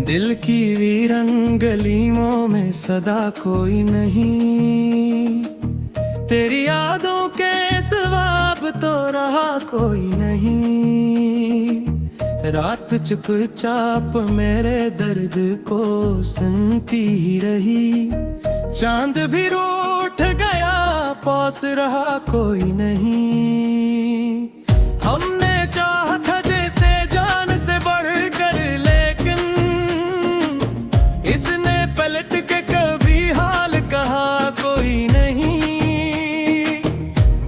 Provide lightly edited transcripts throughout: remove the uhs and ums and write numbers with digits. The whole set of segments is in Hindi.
दिल की वीरन गलियों में सदा कोई नहीं, तेरी यादों के सवाब तो रहा कोई नहीं। रात चुपचाप मेरे दर्द को सुनती रही, चांद भी रूठ गया पास रहा कोई नहीं। हमने चाहा था जैसे जान से बढ़कर, लेकिन इसने पलट के कभी हाल कहा कोई नहीं।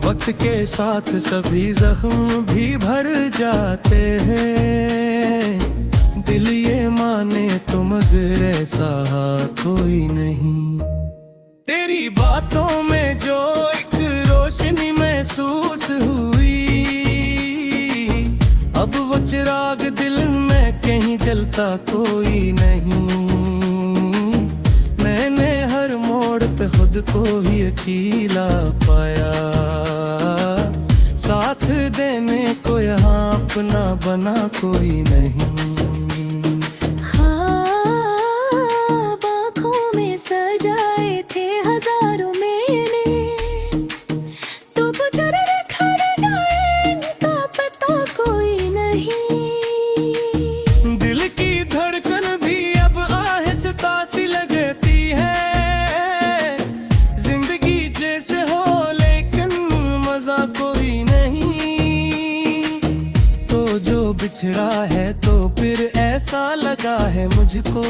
वक्त के साथ सभी जख्म भी भर जाते हैं, दिल ये माने तो मगर ऐसा कोई नहीं। तेरी बातों में जो एक रोशनी महसूस हुई, अब वो चिराग दिल में कहीं जलता कोई नहीं। मैंने हर मोड़ पे खुद को ही अकेला पाया, साथ देने को यहाँ अपना बना कोई नहीं। बिछड़ा है तो फिर ऐसा लगा है मुझको,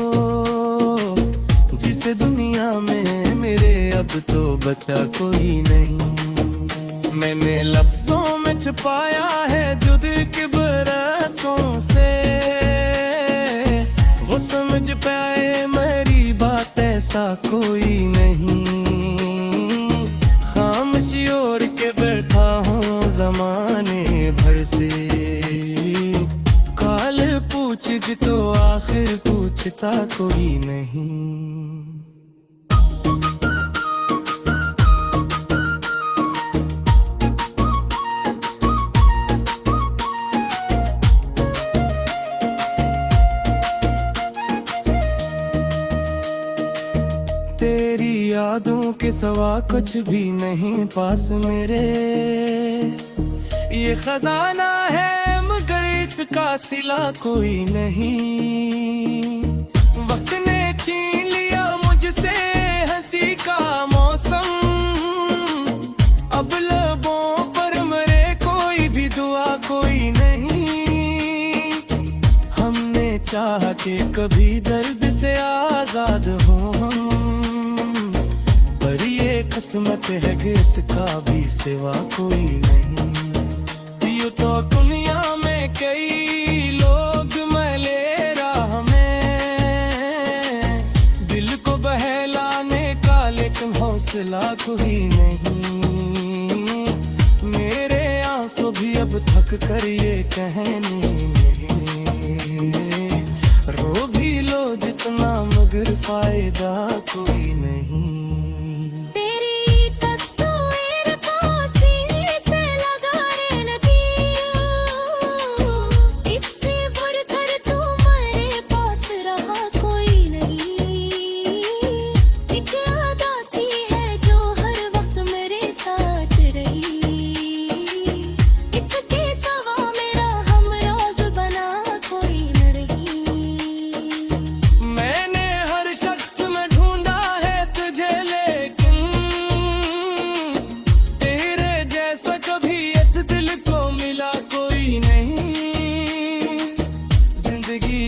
जिस दुनिया में मेरे अब तो बचा कोई नहीं। मैंने लफ्जों में छुपाया है जुद के बरसों से, वो समझ पाए मेरी बात ऐसा कोई नहीं। खामोशी ओढ़ के बैठा हूँ जमाने भर से, पूछ तो आखिर पूछता कोई नहीं। तेरी यादों के सिवा कुछ भी नहीं पास मेरे, ये खजाना है मगर इसका सिला कोई नहीं। वक्त ने छीन लिया मुझसे हंसी का मौसम, अब लबों पर मरे कोई भी दुआ कोई नहीं। हमने चाहा कि कभी दर्द से आजाद हो हम, पर ये किस्मत है कि इसका भी सिवा कोई नहीं। तो दुनिया में कई लोग मिले राह में, दिल को बहलाने का लेकिन हौसला कोई नहीं। मेरे आंसू भी अब थक कर ये कहने नहीं, रो भी लो जितना मगर फायदा कोई नहीं।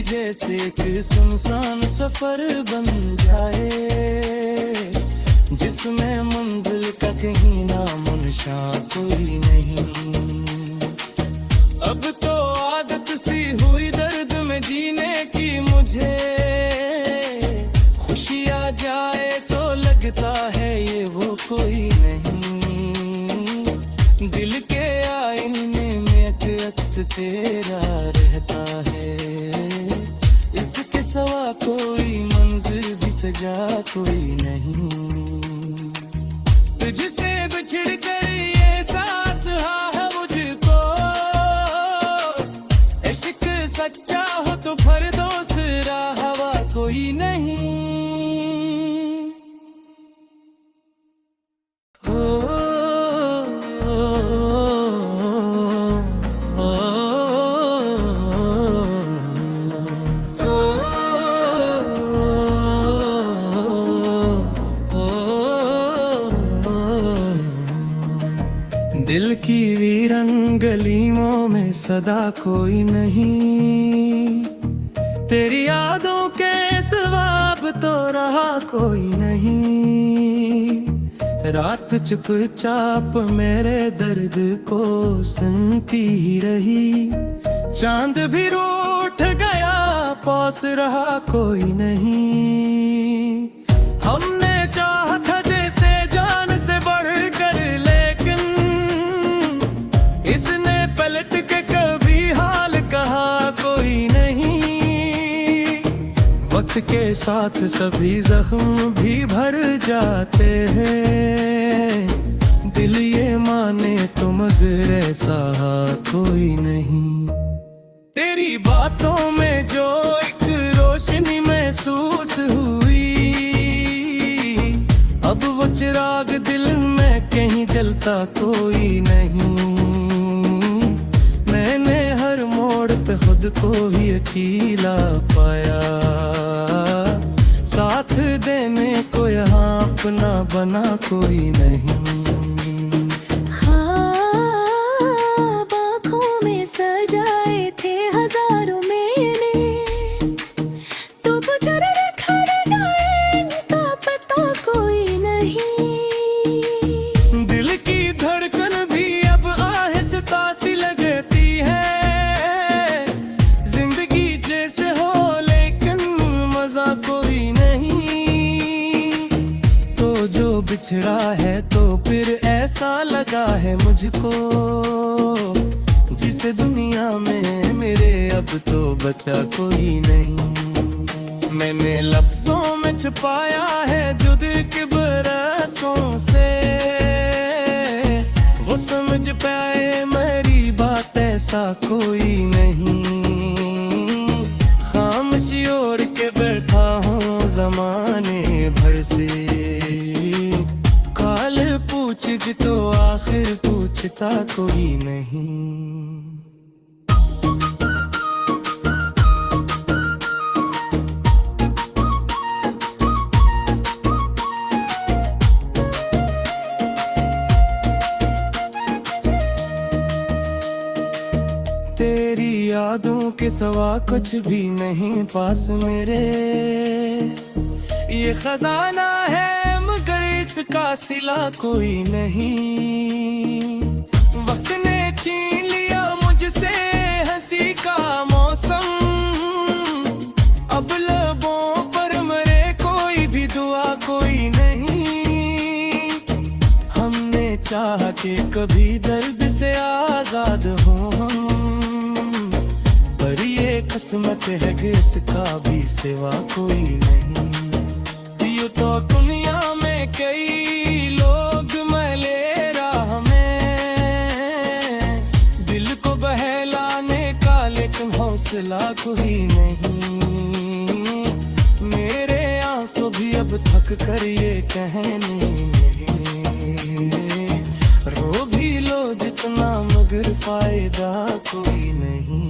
जैसे एक सुनसान सफर बन जाए, जिसमें मंजिल का कहीं नाम निशान कोई नहीं। अब तो आदत सी हुई दर्द में जीने की मुझे, खुशी आ जाए तो लगता है ये वो कोई नहीं। दिल के आईने में एक अक्स तेरा रहता है, इसके सिवा कोई मंजिल भी सजा कोई नहीं। तुझसे बिछड़ कर ये सांस है मुझको, इश्क सच्चा हो तो फिर दूसरा हवा गलियों में सदा कोई नहीं, तेरी यादों के सवाब तो रहा कोई नहीं। रात चुपचाप मेरे दर्द को सुनती ही रही, चांद भी रूठ गया पास रहा कोई नहीं। हमने चाहा था जैसे जान से बढ़कर, लेकिन इसने पलट के कभी हाल कहा कोई नहीं। वक्त के साथ सभी जख्म भी भर जाते हैं, दिल ये माने तो मगर ऐसा कोई नहीं। तेरी बातों में जो एक रोशनी महसूस हुई, अब वो चिराग दिल में कहीं जलता कोई नहीं। मैंने हर मोड़ पे खुद को ही अकेला पाया, साथ देने को यहाँ अपना बना कोई नहीं। बिछड़ा है तो फिर ऐसा लगा है मुझको, जिस दुनिया में मेरे अब तो बचा कोई नहीं। मैंने लफ्जों में छुपाया है जो दिल के बरसों से, वो समझ पाए मेरी बात ऐसा कोई नहीं। खामोशी ओढ़ के बैठा हूँ जमाने भर से, पूछ तो आखिर पूछता कोई नहीं। तेरी यादों के सिवा कुछ भी नहीं पास मेरे, ये खजाना है मगर इसका सिला कोई नहीं। वक्त ने छीन लिया मुझसे हंसी का मौसम, अब लबों पर मरे कोई भी दुआ कोई नहीं। हमने चाहा कि कभी दर्द से आजाद हों हम, पर ये किस्मत है कि इसका भी सिवा कोई नहीं। तो दुनिया में कई लोग मैले राह में, दिल को बहलाने का लेकिन हौसला कोई नहीं। मेरे आंसू भी अब थक कर ये कहने नहीं, रो भी लो जितना मगर फायदा कोई नहीं।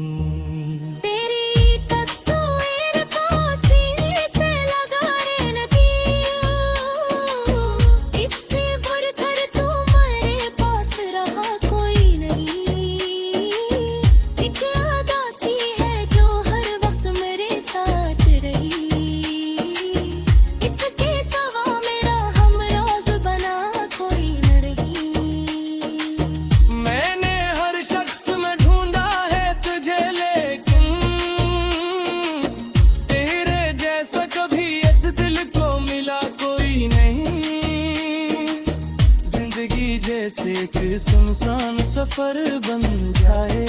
जैसे कि सुनसान सफर बन जाए,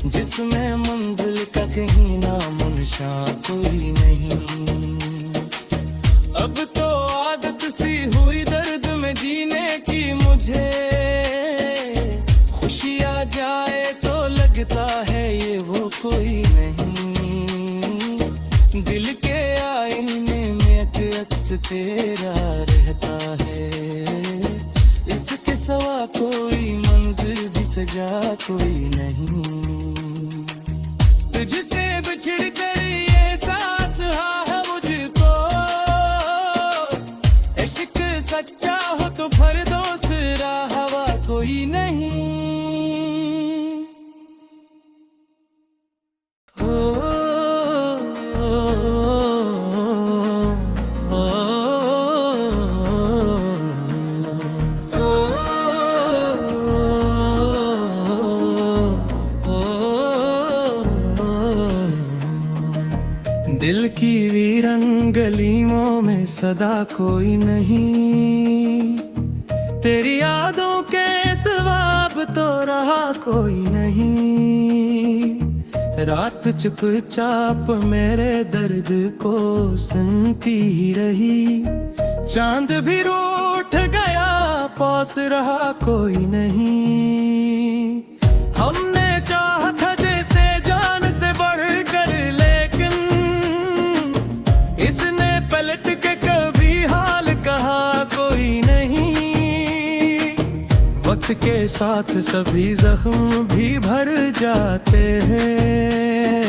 जिसमें मंजिल का कहीं नाम निशान कोई नहीं। अब तो आदत सी हुई दर्द में जीने की मुझे, खुशी आ जाए तो लगता है ये वो कोई नहीं। दिल के आईने में अक्स तेरा रहता है, इसके सिवा कोई मंजिल भी सजा कोई नहीं। तुझसे बिछड़ कर ये एहसास है मुझको, इश्क सच्चा हो तो फिर दूसरा हवा कोई नहीं। दिल की वीरन गलियों में सदा कोई नहीं, तेरी यादों के सवाब तो रहा कोई नहीं। रात चुपचाप मेरे दर्द को सुनती रही, चांद भी रूठ गया पास रहा कोई नहीं। हमने चाहा था जैसे जान से बढ़कर, लेकिन इसने पलट के कभी हाल कहा कोई नहीं। वक्त के साथ सभी जख्म भी भर जाते हैं,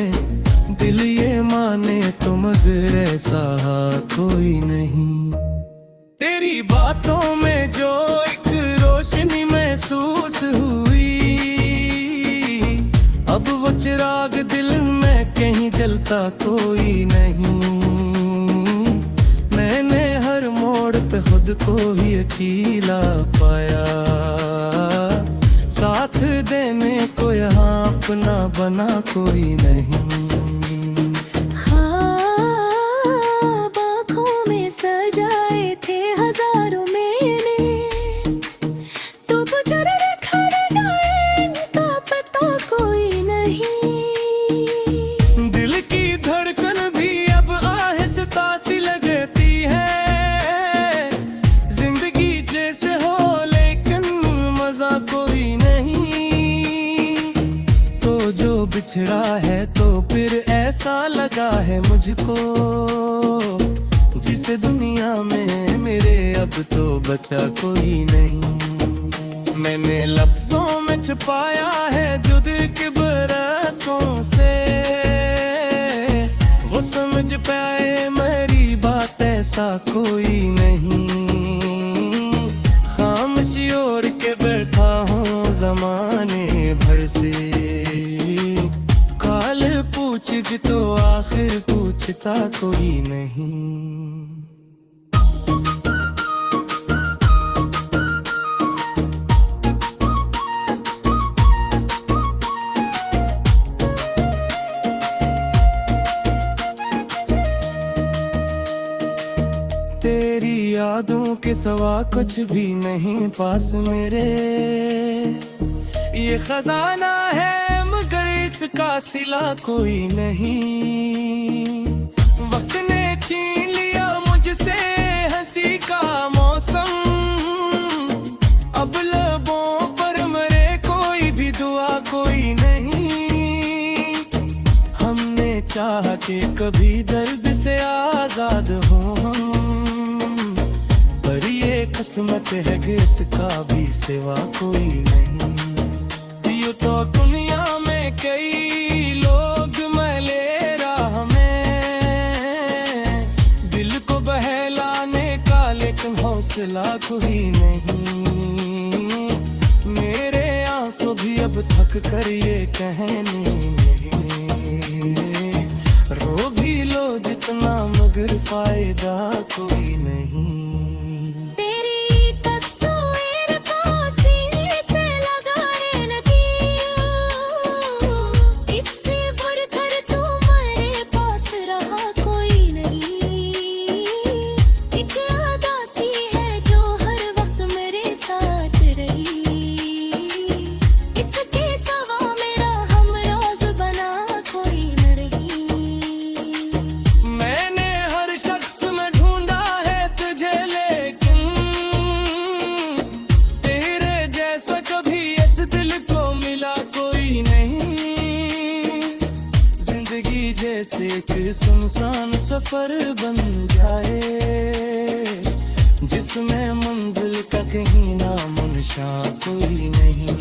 दिल ये माने तो मगर ऐसा कोई नहीं। तेरी बातों में जो एक रोशनी महसूस हुई, अब वो चिराग दिल में कहीं जलता कोई नहीं। मैंने हर मोड़ पे खुद को ही अकेला पाया, साथ देने को यहाँ अपना बना कोई नहीं। बिछड़ा है तो फिर ऐसा लगा है मुझको, जिस दुनिया में मेरे अब तो बचा कोई नहीं। मैंने लफ्जों में छुपाया है जुद के बरसों से, वो समझ पाए मेरी बात ऐसा कोई नहीं। खामोशी ओढ़ के बैठा हूँ जमाने भर से, पूछ तो आखिर पूछता कोई नहीं। तेरी यादों के सिवा कुछ भी नहीं पास मेरे, ये खजाना है मगर इसका सिला कोई नहीं। वक्त ने छीन लिया मुझसे हंसी का मौसम, अब लबों पर मरे कोई भी दुआ कोई नहीं। हमने चाहा कि कभी दर्द से आजाद हो हम, पर ये किस्मत है कि इसका भी सिवा कोई नहीं। तो दुनिया में कई लोग मैले राह में, दिल को बहलाने का लेकिन हौसला कोई नहीं। मेरे आंसू भी अब थक कर ये कहने नहीं, रो भी लो जितना मगर फायदा कोई नहीं। जैसे कि सुनसान सफर बन जाए, जिसमें मंजिल का कहीं नाम निशान कोई नहीं।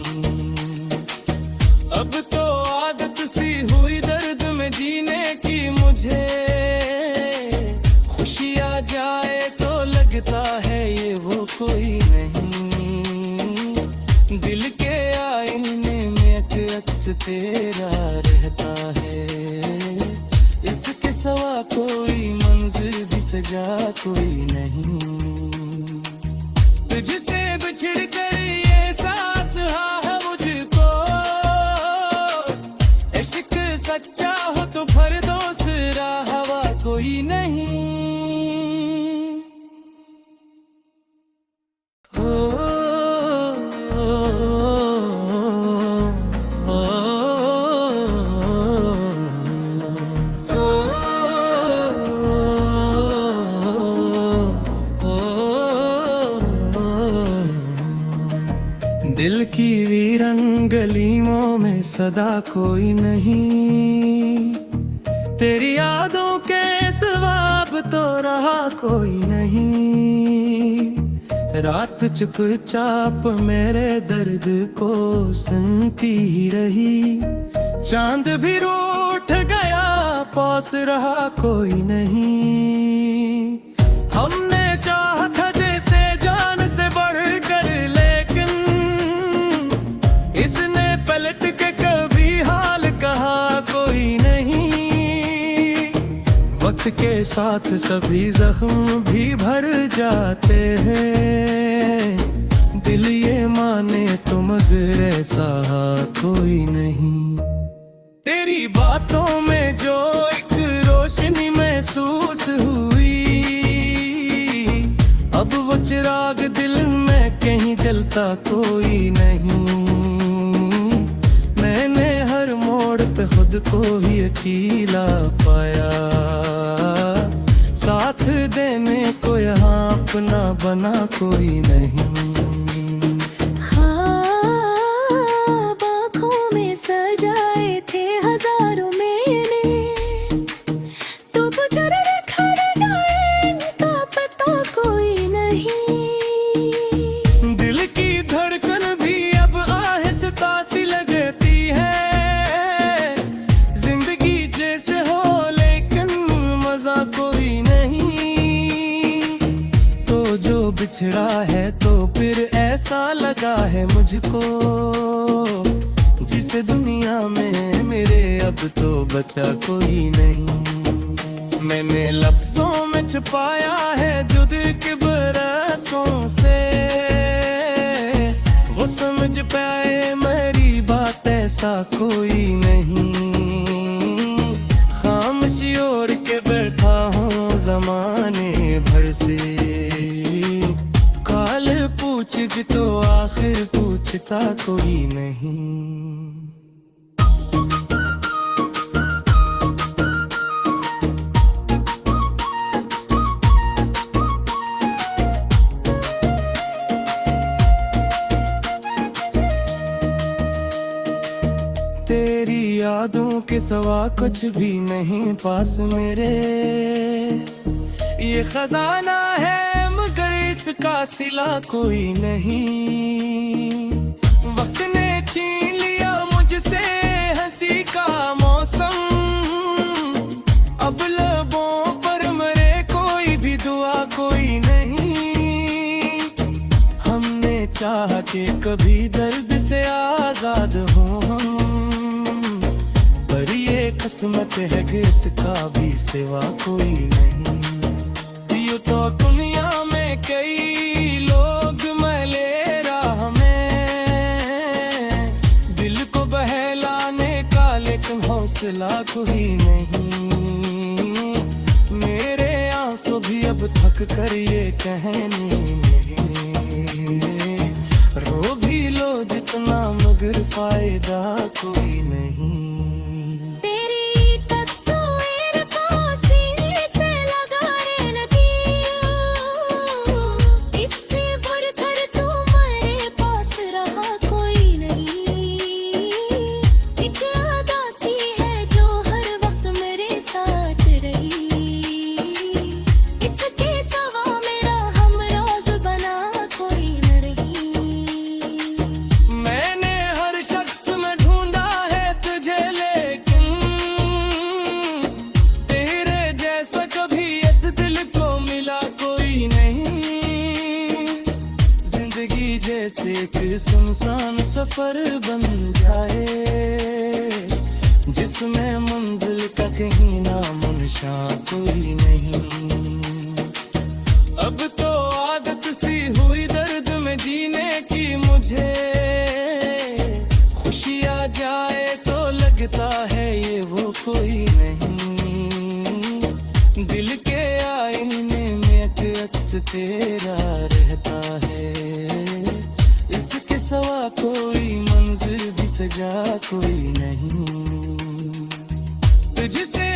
अब तो आदत सी हुई दर्द में जीने की मुझे, खुशी आ जाए तो लगता है ये वो कोई नहीं। दिल के आईने में एक अक्स तेरा रहता है, इसके सिवा कोई मंजिल भी सजा कोई नहीं। तुझसे बिछड़ कर ये सांस है मुझको, इश्क सच्चा हो तो भर दो सिरा हवा कोई नहीं। दिल की वीरन गलियों में सदा कोई नहीं, तेरी यादों के सवाब तो रहा कोई नहीं। रात चुपचाप मेरे दर्द को सुनती रही, चांद भी रूठ गया पास रहा कोई नहीं। हमने चाहा था जैसे जान से बढ़कर, लेकिन इसने पलट के कभी हाल कहा कोई नहीं। वक्त के साथ सभी जख्म भी भर जाते हैं, दिल ये माने तो मगर ऐसा कोई नहीं। तेरी बातों में जो एक रोशनी महसूस हुई, अब वो चिराग दिल में कहीं जलता कोई नहीं। मैंने हर मोड़ पे खुद को ही अकेला पाया, साथ देने को यहाँ अपना बना कोई नहीं। बिछड़ा है तो फिर ऐसा लगा है मुझको, जिस दुनिया में मेरे अब तो बचा कोई नहीं। मैंने लफ्जों में छुपाया है जुद के बरसों से, वो समझ पाए मेरी बात ऐसा कोई नहीं। खामोशी ओढ़ के बैठा हूँ जमाने भर से, पूछ तो आखिर पूछता कोई नहीं। तेरी यादों के सिवा कुछ भी नहीं पास मेरे, ये खजाना है मगर इसका सिला कोई नहीं। वक्त ने छीन लिया मुझसे हंसी का मौसम, अब लबों पर मरे कोई भी दुआ कोई नहीं। हमने चाहा कि कभी दर्द से आजाद हो हम, पर ये किस्मत है कि इसका भी सिवा कोई नहीं। तो दुनिया में कई लोग मैले राह में, दिल को बहलाने का लेकिन हौसला कोई नहीं। मेरे आंसू भी अब थक कर ये कहने नहीं, रो भी लो जितना मगर फायदा कोई नहीं। जैसे एक सुनसान सफर बन जाए, जिसमें मंजिल का कहीं नाम निशान कोई नहीं। अब तो आदत सी हुई दर्द में जीने की मुझे, खुशी आ जाए तो लगता है ये वो कोई नहीं। दिल के आईने में एक अक्स तेरा रहता है, इसके सिवा कोई मंजिल भी सजा कोई नहीं। तुझसे